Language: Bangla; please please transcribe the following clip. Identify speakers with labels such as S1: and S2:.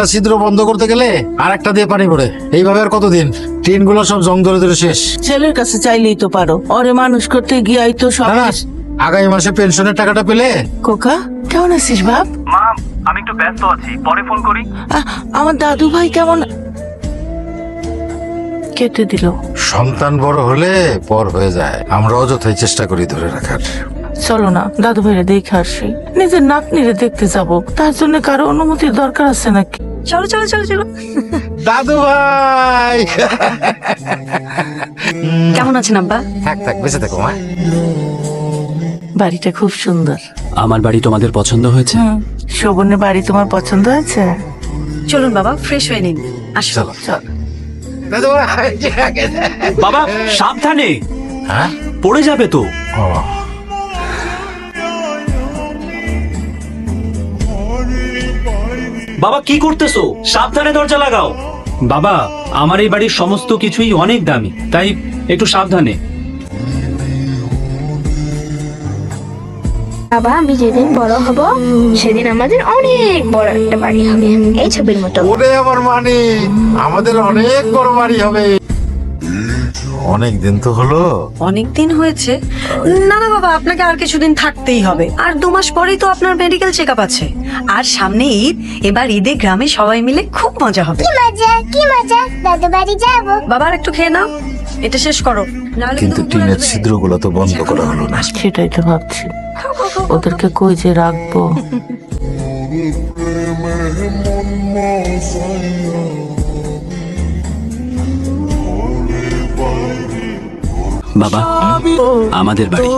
S1: একটা ছিদ্র বন্ধ করতে গেলে আর একটা দিয়ে পানি পড়ে। এইভাবে আর কতদিন? টিন গুলো সব জং ধরে ধরে শেষ।
S2: ছেলের কাছে চাইলেই তো পারো, ওরে মানুষ করতে গিয়াই তো সব।
S1: না না, আগামী মাসে পেনশনের টাকাটা পেলে।
S2: খোকা কেমন আছিস বাপ?
S3: মা, আমি একটু ব্যস্ত আছি, পরে ফোন করি।
S2: আমার দাদু ভাই কেমন? কেটে দিল।
S1: সন্তান বড় হলে পর হয়ে যায়, আমরা অযথাই চেষ্টা করি ধরে রাখার।
S2: চলো না দাদু ভাইরে দেখে আসি, নিজের নাতনিরে দেখতে যাব, তার জন্য কারো অনুমতির দরকার আছে নাকি?
S4: চলো চলো চলো চলো।
S1: দাদু ভাই
S4: কেমন আছেন আব্বা?
S1: থাক থাক, বেঁচে থাকো মা।
S2: বাড়িটা খুব সুন্দর।
S5: আমার বাড়ি তোমাদের পছন্দ হয়েছে?
S2: শোভনের বাড়ি তোমার পছন্দ হয়েছে?
S4: চলুন বাবা, ফ্রেশ হয়ে নিন। আসো।
S1: চলো
S2: চল।
S1: দাদু ভাই।
S5: বাবা সাবধানে,
S1: হ্যাঁ
S5: পড়ে যাবে তো।
S1: ও,
S5: বাবা কি করতেছো? সাবধানে দরজা লাগাও। বাবা আমার এই বাড়ির সমস্ত কিছুই অনেক দামি, তাই একটু সাবধানে।
S6: বাবা, আমি যেদিন বড় হব সেদিন আমাদের অনেক বড় একটা বাড়ি হবে, এই ছবির মতো।
S1: ওরে আমার মানে, আমাদের অনেক বড় বাড়ি হবে। অনেক দিন তো হলো।
S4: অনেক দিন হয়েছে। না না বাবা, আপনাকে আর কিছুদিন থাকতেই হবে। আর 2 মাস পরেই তো আপনার মেডিকেল চেক আপ আছে। আর সামনে ঈদ, এবার ঈদে গ্রামে সবাই মিলে খুব মজা হবে।
S6: কি মজা, দাদু বাড়ি যাবো।
S4: বাবা আর একটু খেয়ে নাও, এটা শেষ করো। নাহলে
S1: কিন্তু
S4: উপরে
S1: টিনের
S4: আসবে।
S1: ছিদ্রগুলো তো বন্ধ করা হলো না।
S2: সেটাই তো ভাবছি, ওদেরকে কই যে রাখবো।
S5: বাবা আমাদের বাড়ি।